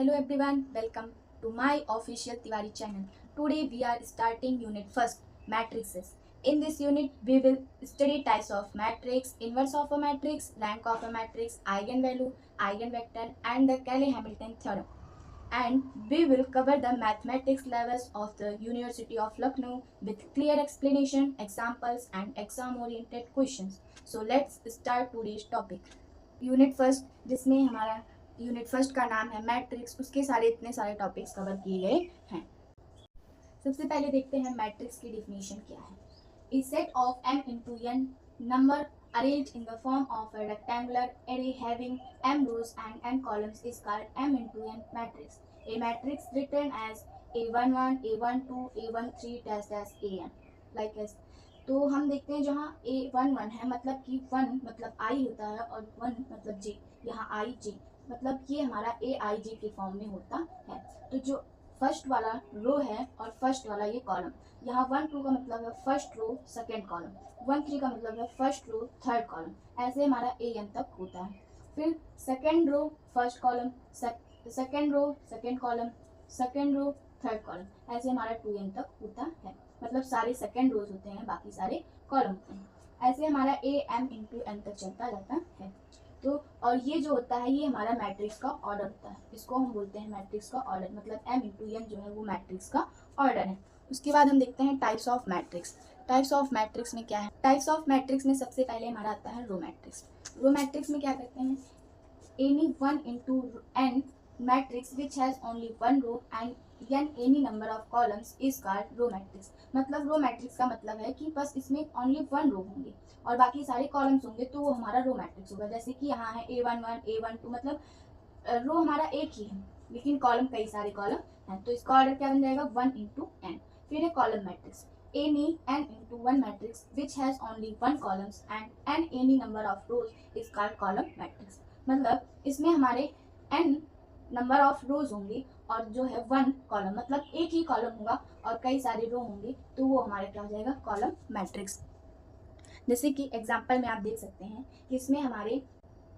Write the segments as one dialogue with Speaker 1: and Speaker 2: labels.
Speaker 1: Hello everyone, welcome to my official Tiwari channel. Today we are starting unit first, matrices. In this unit we will study types of matrix, inverse of a matrix, rank of a matrix, eigenvalue, eigenvector and the Cayley-Hamilton theorem. And we will cover the mathematics levels of the University of Lucknow with clear explanation, examples and exam oriented questions. So let's start today's topic. Unit first, जिसमें हमारा unit first का नाम है matrix, उसके इतने सारे topics cover किए गए हैं। सबसे पहले देखते हैं मैट्रिक्स की डिफिनीशन क्या है। A set of m into n number arranged in the form of a rectangular array having m rows and n columns is called m into n matrix. A matrix written as a11, a12, a13 dash dash an like as। तो हम देखते हैं जहाँ a11 है मतलब कि 1 मतलब i होता है और 1 मतलब j, यहाँ i j मतलब ये हमारा a i j के फॉर्म में होता है। तो जो फर्स्ट वाला रो है और फर्स्ट वाला ये कॉलम, यहाँ 1 2 का मतलब है फर्स्ट रो सेकेंड कॉलम, 1 3 का मतलब है फर्स्ट रो थर्ड कॉलम, ऐसे हमारा a n तक होता है। फिर second row first column, second row second column, second row third column, ऐसे हमारा 2n तक होता है। मतलब सारे सेकेंड रोज होते हैं, बाकी सारे कॉलम होते हैं। ऐसे हमारा a m into n तक चलता जाता है। तो और ये जो होता है ये हमारा मैट्रिक्स का ऑर्डर होता है, इसको हम बोलते हैं मैट्रिक्स का ऑर्डर, मतलब m into n जो है वो मैट्रिक्स का ऑर्डर है। उसके बाद हम देखते हैं types of matrix. Types of matrix में क्या है? टाइप्स ऑफ मैट्रिक्स में सबसे पहले हमारा आता है रो मैट्रिक्स। रो मैट्रिक्स में क्या करते हैं? Any 1 into n matrix which has only one row and n any number of columns is called row matrix। मतलब रो मैट्रिक्स का मतलब है कि बस इसमें ओनली वन रो होंगे और बाकी सारे कॉलम्स होंगे, तो वो हमारा रो मैट्रिक्स होगा। जैसे कि यहाँ है a11, a12, मतलब रो हमारा एक ही है लेकिन कॉलम कई सारे कॉलम हैं, तो इसका ऑर्डर क्या बन जाएगा 1 into n। फिर है column matrix, any n into 1 matrix which has only one columns and n any number of rows is called column matrix। मतलब इसमें हमारे n नंबर ऑफ रोज होंगे और जो है वन कॉलम, मतलब एक ही कॉलम होगा और कई सारे रो होंगे, तो वो हमारे क्या हो जाएगा कॉलम मैट्रिक्स। जैसे कि एग्जांपल में आप देख सकते हैं कि इसमें हमारे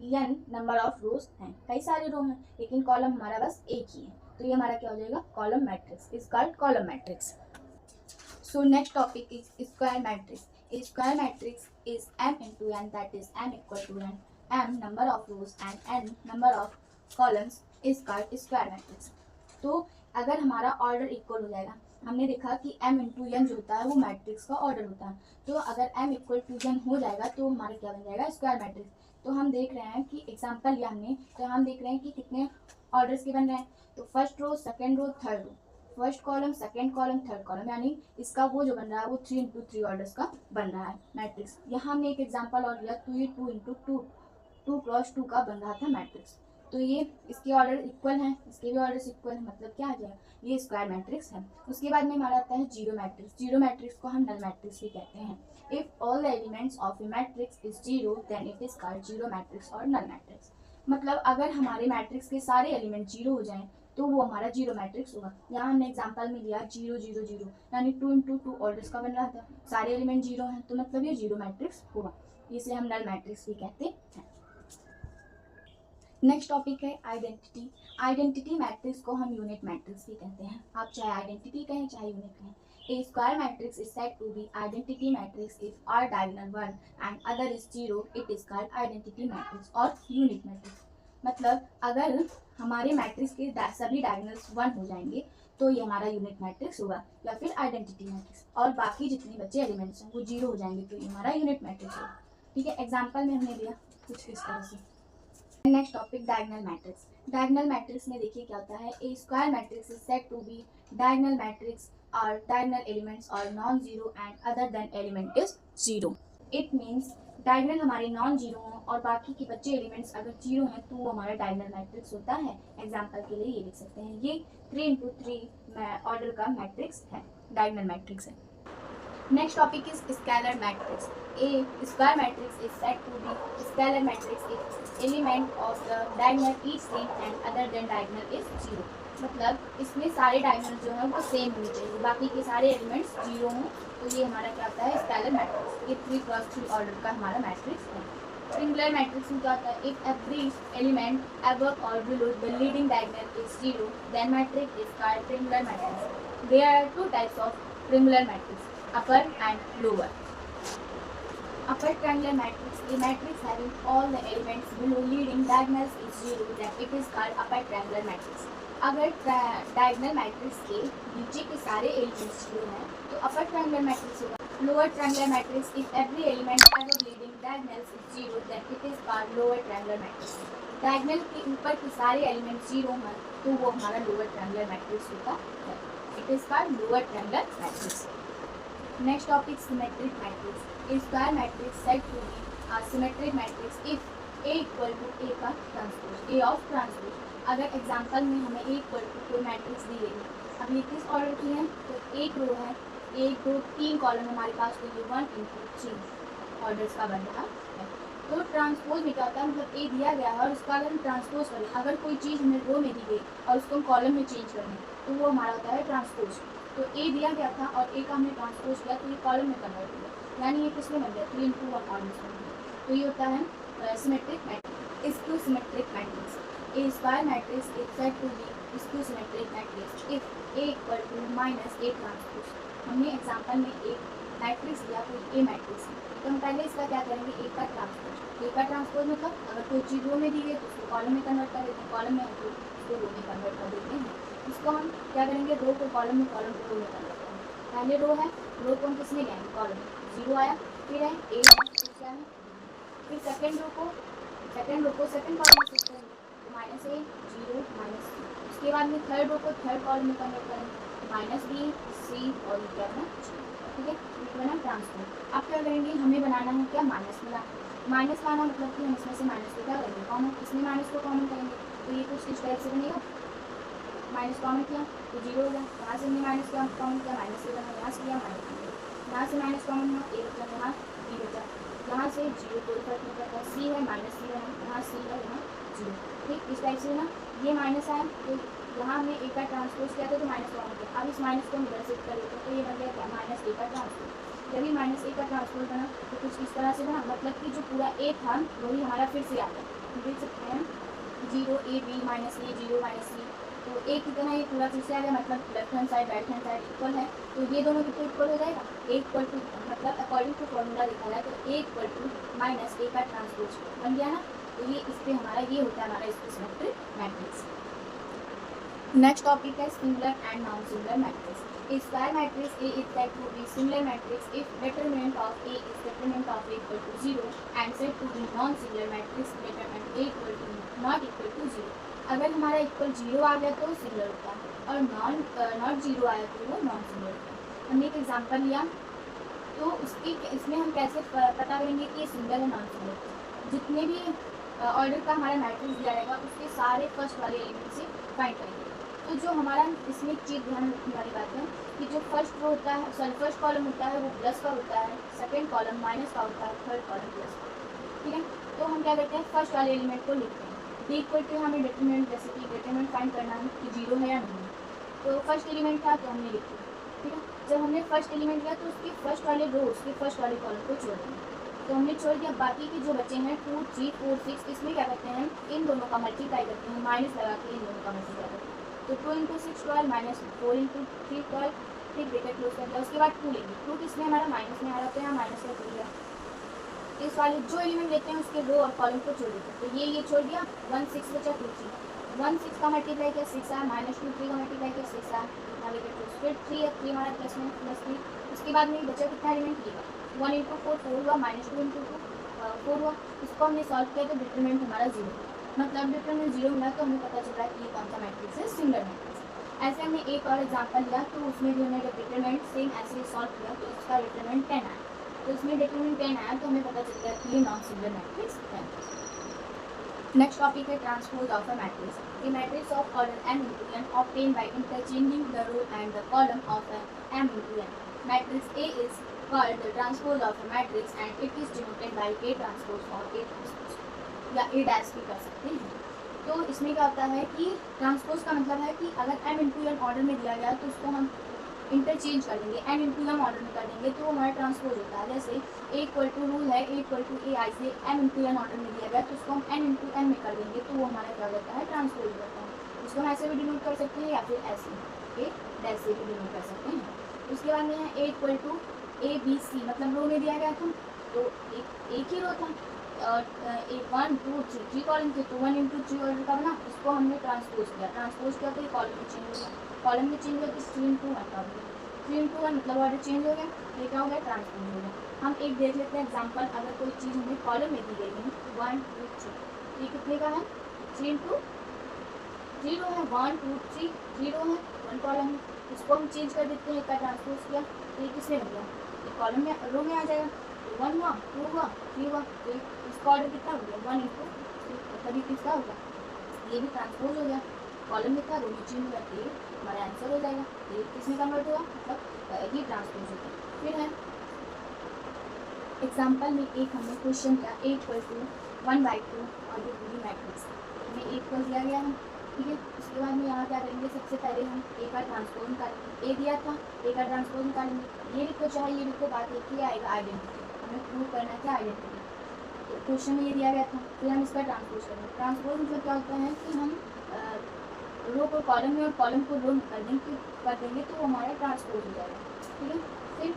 Speaker 1: n नंबर ऑफ रोज हैं, कई सारे रो हैं लेकिन कॉलम हमारा बस एक ही है, तो ये हमारा क्या हो जाएगा column matrix, is called column matrix. So next topic is square matrix. A square matrix is m into n, that is m equal to n, m number of rows and n number of columns is called square matrix। तो अगर हमारा order equal हो जाएगा, हमने देखा कि m into n जो होता है वो मैट्रिक्स का ऑर्डर होता है, तो अगर m इक्वल टू n हो जाएगा तो हमारा क्या बन जाएगा स्क्वायर मैट्रिक्स। तो हम देख रहे हैं कि एग्जांपल लिया हमने, तो हम देख रहे हैं कि कितने ऑर्डर्स के बन रहे हैं। तो first row second row third row, first column second column third column, यानी इसका वो जो बन रहा है वो 3 into 3 ऑर्डर्स का बन रहा है मैट्रिक्स। यहाँ हमने एक एग्जाम्पल और लिया, तो ये 2 into 2 2 क्रॉस 2 का बन रहा था मैट्रिक्स। तो ये इसके ऑर्डर इक्वल हैं, इसके भी ऑर्डर्स इक्वल हैं, मतलब क्या आ जाएगा ये स्क्वायर मैट्रिक्स है। उसके बाद में हमारा आता है जीरो मैट्रिक्स। जीरो मैट्रिक्स को हम नल मैट्रिक्स भी कहते हैं। If all the elements of a matrix is zero then it is called zero matrix और नल मैट्रिक्स। मतलब अगर हमारे मैट्रिक्स के सारे एलिमेंट जीरो हो जाएं तो वो हमारा जीरो मैट्रिक्स होगा। यहाँ हमने एग्जांपल में लिया 0 0 0, यानी 2 into 2 ऑर्डर्स का बन रहा था, सारे एलिमेंट जीरो हैं, तो मतलब ये जीरो मैट्रिक्स होगा, इसे हम नल मैट्रिक्स भी कहते हैं। नेक्स्ट टॉपिक है आइडेंटिटी। आइडेंटिटी मैट्रिक्स को हम यूनिट मैट्रिक्स भी कहते हैं, आप चाहे आइडेंटिटी कहें चाहे यूनिट कहें। A square matrix is said to be identity matrix if are diagonal 1 and other is 0, it is called identity matrix और यूनिट मैट्रिक्स। मतलब अगर हमारे मैट्रिक्स के सभी डायगोनल्स 1 हो जाएंगे तो ये हमारा यूनिट मैट्रिक्स होगा या फिर आइडेंटिटी मैट्रिक्स, और बाकी जितने बचे एलिमेंट्स हैं वो 0 हो जाएंगे तो ये हमारा यूनिट मैट्रिक्स होगा। ठीक है, एग्जाम्पल में हमने लिया कुछ इस तरह से। Next topic diagonal matrix. Diagonal matrix में देखिए क्या होता है, a square matrix is said to be diagonal matrix और डायगोनल एलिमेंट्स और non zero and other than element is zero. It means diagonal हमारे नॉन जीरो हों और बाकी के बच्चे एलिमेंट्स अगर जीरो हैं तो वो हमारा डायगोनल मैट्रिक्स होता है। एग्जाम्पल के लिए ये लिख सकते हैं, ये 3 into 3 ऑर्डर का मैट्रिक्स है, डायगोनल मैट्रिक्स है। Next topic is scalar matrix. A square matrix is said to be scalar matrix if element of the diagonal is same and other than diagonal is 0। मतलब इसमें सारे diagonal जो हैं वो same होने चाहिए, बाकी के सारे एलिमेंट्स 0 हों, तो ये हमारा क्या होता है स्केलर मैट्रिक्स। ये 3 क्रॉस 3 ऑर्डर का हमारा मैट्रिक्स है। Singular matrix में क्या होता है? If every element above or below the leading diagonal is zero, then matrix is called triangular matrix. There are two types of triangular matrix: upper and lower. Upper triangular matrix, a matrix having all the elements below leading diagonals is zero, then it is called upper triangular matrix. अगर diagonal matrix के नीचे के सारे elements zero हैं तो upper triangular matrix होगा. Lower triangular matrix, if every element above leading diagonals is zero, then it is called lower triangular matrix. Diagonal के ऊपर के सारे एलिमेंट्स जीरो हैं तो वो हमारा लोअर ट्रायंगुलर मैट्रिक्स होता है. It is called lower triangular matrix. Next topic symmetric matrix. A square matrix said to be a symmetric matrix if A equal to A का ट्रांसपोज, A of ट्रांसपोज. अगर example में हमें A equal to कोई matrix दी गई है, अब ये किस ऑर्डर की है तो एक रो है, एक दो तीन कॉलम हमारे पास, तो ये 1 into 3 ऑर्डर्स का बन रहा है. तो ट्रांसपोज में क्या होता है, मतलब ए दिया गया है और उसका अगर हम ट्रांसपोज करें, अगर कोई चीज़ हमें रो में दी गई और उसको हम कॉलम में चेंज करें तो वो हमारा होता है ट्रांसपोज. तो ए दिया गया था और ए का हमने ट्रांसपोज किया तो ये कॉलम में कन्वर्ट हो गया, यानी ये किसमें बन गया 3 into 1 ऑर्डर्स बन गया. तो ये होता है symmetric matrix. Skew symmetric matrix. A square matrix is said to be skew symmetric matrix if A equal to minus A transpose. हमने एग्जांपल में एक मैट्रिक्स दिया, कोई A मैट्रिक्स है, तो हम पहले इसका क्या करेंगे, A का ट्रांसपोज. A का ट्रांसपोज मतलब अगर कोई चीज़ रो में दी गई तो उसको कॉलम में कन्वर्ट कर देते हैं, कॉलम में है तो उसको रो में कन्वर्ट कर देते हैं. इसको हम क्या करेंगे, रो को कॉलम में, कॉलम को रो में कन्वर्ट करेंगे. पहले रो है, रो को हम किस में लेंगे, कॉलम में, जीरो आया, फिर है A है, फिर क्या है, फिर सेकेंड रो को सेकेंड कॉलम में शिफ्ट करेंगे, माइनस ए जीरो माइनस सी. उसके बाद में थर्ड रो को थर्ड कॉलम में कन्वर्ट करेंगे, माइनस बी सी और ये क्या है, ठीक है, ये बना ट्रांसपोज. अब क्या करेंगे, हमें बनाना है क्या, माइनस में लाना. माइनस लाना मतलब कि हम इसमें से माइनस को क्या करेंगे, कॉमन, इसमें माइनस को कॉमन करेंगे तो ये कुछ इस टाइप से बनेगा. माइनस कॉमन किया तो जीरो हो गया, यहाँ से हमने माइनस किया कॉमन किया, माइनस से बना, यहाँ से किया माइनस, यहाँ से माइनस कॉमन हुआ, ए बचा, यहाँ बी बचा, यहाँ से जीरो कोई फर्क नहीं पड़ता, सी है माइनस सी है, यहाँ सी है, यहाँ जीरो. ठीक, इस टाइप से ना ये माइनस आया तो यहाँ हमने ए का ट्रांसपोज किया था तो माइनस कॉमन किया. अब इस माइनस को हम इधर शिफ्ट कर लेते हैं तो ये बन गया क्या, माइनस ए का ट्रांसपोज. जब ये माइनस ए का ट्रांसपोज बना तो कुछ इस तरह से बना, मतलब कि जो पूरा ए था वही हमारा फिर से आता है. देख सकते हैं zero A B minus A zero minus C, तो ए की तरह ये पूरा फिर से आ गया, मतलब left hand side right hand side equal है तो ये दोनों कितने इक्वल हो जाएगा, ए इक्वल टू, मतलब अकॉर्डिंग टू फॉर्मूला लिखा है तो ए इक्वल टू माइनस ए का ट्रांसपोज बन गया ना. तो ये इस पर हमारा ये होता है हमारा सिमेट्रिक मैट्रिक्स. नेक्स्ट टॉपिक है singular and non singular matrix. A square matrix A is said to be singular matrix if determinant of A is determinant of A equal to 0 and said to be non-singular matrix determinant A equal to not equal to 0. अगर हमारा equal 0 आ गया तो singular होता है और not 0 आया तो वो नॉन सिंगुलर होता है. हमने एक एग्जांपल लिया तो उसकी इसमें हम कैसे पता करेंगे कि ये सिंगुलर है नॉन सिंगुलर. जितने भी ऑर्डर का हमारा मैट्रिक्स दिया जाएगा उसके सारे फर्स्ट वाले एलिमेंट से फाइंड करेंगे. तो जो हमारा इसमें एक चीज़ ध्यान रखने वाली बात है कि जो फर्स्ट रो होता है, सॉरी फर्स्ट कॉलम होता है वो प्लस का होता है, सेकंड कॉलम माइनस का होता है, थर्ड कॉलम प्लस का. ठीक है, तो हम क्या करते हैं, फर्स्ट वाले एलिमेंट को लिखते हैं. डी इक्वल टू हमें डिटरमिनेंट, जैसे कि डिटरमिनेंट फाइंड करना है कि जीरो है या नहीं. तो फर्स्ट एलिमेंट था तो हमने लिख दिया. ठीक है, जब हमने फर्स्ट एलिमेंट लिया तो उसके फर्स्ट वाले रो, उसके फर्स्ट वाले कॉलम को छोड़ देंगे. तो हमने छोड़ दिया. बाकी के जो बचे हैं 2 3 4 6, इसमें क्या करते हैं, इन दोनों का मल्टीप्लाई करते हैं, माइनस लगा के इन दोनों का मल्टीप्लाई करते हैं. तो 2 into 6 12 माइनस 4 into 3 12, ठीक, ब्रैकेट क्लोज कर दिया. उसके बाद 2 लेंगे, 2 किसमें हमारा माइनस में आ रहा है तो यहाँ माइनस का 2 लिया. इस वाले जो एलिमेंट लेते हैं उसके रो और कॉलम को छोड़ देते हैं. तो ये छोड़ दिया, 1 6 बचा, 2 3, 1 6 का मल्टीप्लाई किया 6 आया, माइनस 2 3 का मल्टीप्लाई किया 6 आया, ब्रैकेट क्लोज. फिर 3 है, 3 हमारा प्लस में प्लस 3. उसके बाद में बचा कितना एलिमेंट लिया, 1 into 4 4 हुआ, माइनस 2 into 2 4 हुआ. इसको हमने सॉल्व किया तो डिटरमिनेंट हमारा 0, मतलब डिटरमिनेंट 0 मिला तो हमें पता चल रहा है कि ये कौन सा मैट्रिक्स है, सिंगुलर मैट्रिक्स. ऐसे हमने एक और एग्जांपल लिया तो उसमें भी हमने जब डिटरमिनेंट सेम ऐसे ही सॉल्व किया तो इसका डिटरमिनेंट 10 आया. तो इसमें डिटरमिनेंट 10 आया तो हमें पता चल गया कि ये नॉन सिंगुलर मैट्रिक्स है. नेक्स्ट टॉपिक है transpose of a matrix. A matrix of order m into n obtained by interchanging the row and the column of an m into n. Matrix A is called the transpose of a matrix and it is denoted by A transpose or A transpose या A dash भी कर सकते हैं. तो इसमें क्या होता है कि ट्रांसपोज का मतलब है कि अगर m into n ऑर्डर में दिया गया तो उसको हम इंटरचेंज कर देंगे, एन इंटू एम ऑर्डर में कर देंगे तो हमारा ट्रांसपोज होता है। जैसे ए इक्वल टू रूल है ए इक्वल टू ए आई से एम इंटू एन ऑर्डर में दिया गया तो उसको हम एन इंटू एन में कर देंगे तो वो हमारा क्या होता है, ट्रांसपोज होता है। उसको हम ऐसे भी डिनोट कर सकते हैं या फिर ऐसे ए डैश से भी डिनोट कर सकते हैं। उसके बाद में है A equal to A B C, मतलब रो में दिया गया था तो एक ही रो था और एक 1 2 3 कॉलम थे तो 1 इंटू 3 ऑर्डर का बना, इसको हमने ट्रांसपोज किया तो ये कॉलम में चेंज हो गया, कॉलम में चेंज हो गया तो 3 इंटू 1 का हो गया, 3 इंटू 1 मतलब ऑर्डर चेंज हो गया, ये क्या हो गया, ट्रांसपोज हो गया। हम एक देख लेते हैं एग्जाम्पल, अगर कोई चीज़ हमें कॉलम में दी गई है 1 2 3, ये कितने का है, 3 इंटू 0 है, 1 2 3 0 है, 1 कॉलम है, इसको हम चेंज कर देते हैं, इसका ट्रांसपोज किया तो ये किसमें बन गया, ये कॉलम में रो में आ जाएगा, 1 हुआ 2 हुआ 3 हुआ, तो इसका ऑर्डर कितना हो गया 1 इंटू, मतलब ये किसका होगा, ये भी ट्रांसपोज हो गया, कॉलम में था रो में चेंज हो जाती है हमारा आंसर हो जाएगा, ये किसमें कन्वर्ट हुआ, मतलब ये ट्रांसपोज हो गया। फिर है एग्जाम्पल में एक हमने क्वेश्चन किया ए इक्वल टू 1/2 और ये पूरी मैट्रिक्स हमें ए इक्वल दिया गया है, ठीक है। उसके बाद में यहाँ क्या करेंगे, सबसे पहले हम ए का ट्रांसपोज निकालेंगे, ए दिया था ए का ट्रांसपोज निकालेंगे, ये लिखो चाहे ये लिखो, बात एक ही आएगा, आइडेंटिटी हमें प्रूव करना है, आइडेंटिटी तो क्वेश्चन में ये दिया गया था, फिर हम इसका ट्रांसपोज करेंगे। ट्रांसपोज मतलब क्या होता है कि हम रो को कॉलम में और कॉलम को रो में कर देंगे तो वो हमारा ट्रांसपोज हो जाएगा, ठीक है। फिर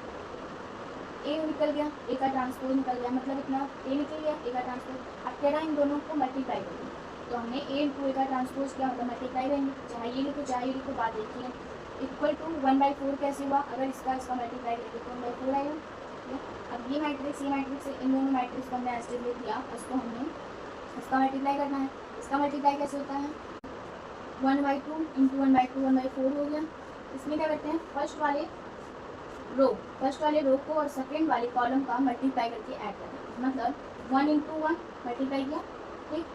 Speaker 1: ए निकल गया, ए का ट्रांसपोज निकल गया, मतलब इतना ए निकल गया, ए का ट्रांसपोज। अब कह रहा है इन दोनों को मल्टीप्लाई करेंगे तो हमने ए इंटू ए का ट्रांसपोज किया, मतलब मल्टीप्लाई करेंगे, चाहे ये लिखो चाहे ये लिखो, बात एक ही है। इक्वल टू 1/4 कैसे हुआ, अगर इसका मल्टीप्लाई करेंगे तो 1/4 आएगा। अब ये मैट्रिक्स इन दोनों मैट्रिक्स को हमने ऐसे ले दिया, उसको हमने इसका मल्टीप्लाई करना है। इसका मल्टीप्लाई कैसे होता है, 1/2 इंटू 1/2 1/4 हो गया। इसमें क्या करते हैं, फर्स्ट वाले रो को और सेकेंड वाले कॉलम का मल्टीप्लाई करके ऐड करते हैं, मतलब 1 इंटू 1 मल्टीप्लाई किया, ठीक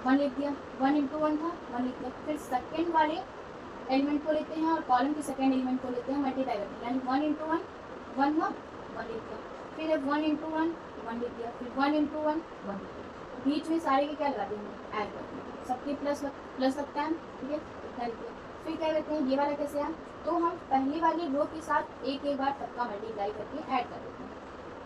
Speaker 1: 1 लिख दिया, 1 इंटू 1 था 1 लिख दिया, फिर सेकेंड वाले एलिमेंट को लेते हैं और कॉलम के सेकेंड एलिमेंट को लेते हैं, मल्टीप्लाई करते हैं, यानी 1 इंटू 1 1 हुआ 1 लिख दिया, फिर 1 इंटू 1 1 लिख दिया, फिर 1 इंटू 1 1 लिख दिया, बीच में सारे के क्या लगा देंगे, ऐड करते हैं, सबके प्लस लगता है, ठीक है, इतना लिख दिया। फिर क्या करते हैं, ये वाला कैसे आया, तो हम पहले वाले रो के साथ एक बार सबका मल्टीप्लाई करके ऐड कर देते हैं।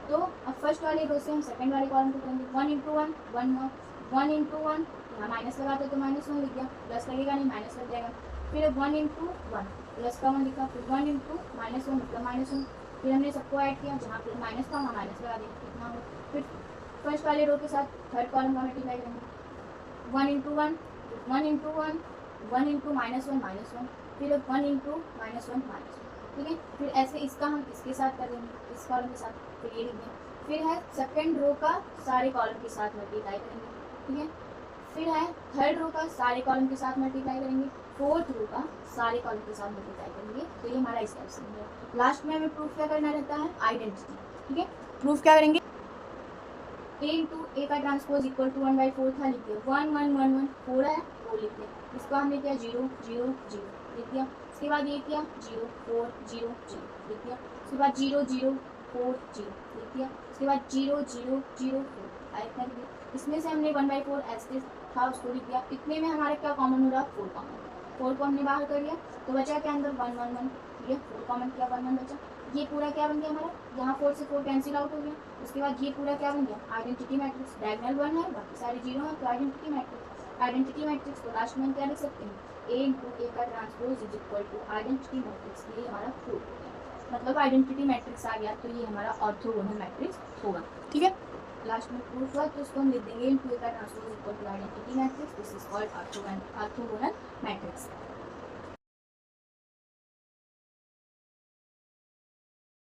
Speaker 1: तो अब फर्स्ट वाले रो से हम सेकंड वाले कॉलम को करेंगे, 1 इंटू 1 1 हुआ, 1 इंटू 1 यहाँ माइनस लगाते तो -1 लिख दिया, प्लस लगेगा नहीं माइनस लग जाएगा, फिर 1 इंटू 1 प्लस का 1 लिखा, फिर 1 इंटू -1 मतलब -1, फिर हमने सबको ऐड किया, जहाँ पे माइनस था वहाँ माइनस लगा दिया, कितना हो। फिर फर्स्ट वाले रो के साथ थर्ड कॉलम का मल्टीप्लाई करेंगे, 1 इंटू 1 1 इंटू 1 1 इंटू -1 फिर 1 इंटू -1 ठीक है। फिर ऐसे इसका हम इसके साथ कर देंगे, इस कॉलम के साथ, फिर ये लिख देंगे। फिर है सेकंड रो का सारे कॉलम के साथ मल्टीप्लाई करेंगे, ठीक है। फिर है थर्ड रो का सारे कॉलम के साथ मल्टीप्लाई करेंगे, फोर्थ रो का सारे कॉलम के साथ मल्टीप्लाई करेंगे, तो ये हमारा इस टाइप से है। लास्ट में हमें प्रूफ क्या करना रहता है, आइडेंटिटी, ठीक है। प्रूफ क्या करेंगे, ए इंटू ए का ट्रांसपोज इक्वल टू 1/4 था, लिख दिया 1 1 1 1 4 है वो लिख दिया, इसको हमने किया 0 0 0 लिख दिया, उसके बाद ये किया 0 4 0 0 लिख दिया, उसके बाद 0 0 4 0 लिख दिया, उसके बाद 0 0 0 4 ऐड कर दिया। इसमें से हमने 1/4 ऐसे था उसको लिख दिया। इतने में हमारा क्या कॉमन हो रहा, 4 कॉमन, 4 को हमने बाहर कर लिया तो बचा क्या अंदर 1 1 1, ठीक है, 4 कॉमन किया 1 1 बचा। ये पूरा क्या बन गया हमारा, यहाँ 4 से 4 कैंसिल आउट हो गया। उसके बाद ये पूरा क्या बन गया, आइडेंटिटी मैट्रिक्स, डायगोनल 1 है बाकी सारे 0 है, तो आइडेंटिटी मैट्रिक्स। आइडेंटिटी मैट्रिक्स को लास्ट में क्या लिख सकते हैं, ए इंटू ए का transpose is equal to identity matrix, ये हमारा प्रूफ हो गया, मतलब आइडेंटिटी मैट्रिक्स आ गया तो ये हमारा ऑर्थोगोनल मैट्रिक्स होगा, ठीक है। लास्ट में प्रूफ हुआ तो उसको हम लिख देंगे इंटू ए का transpose equal to identity matrix, this is called orthogonal matrix.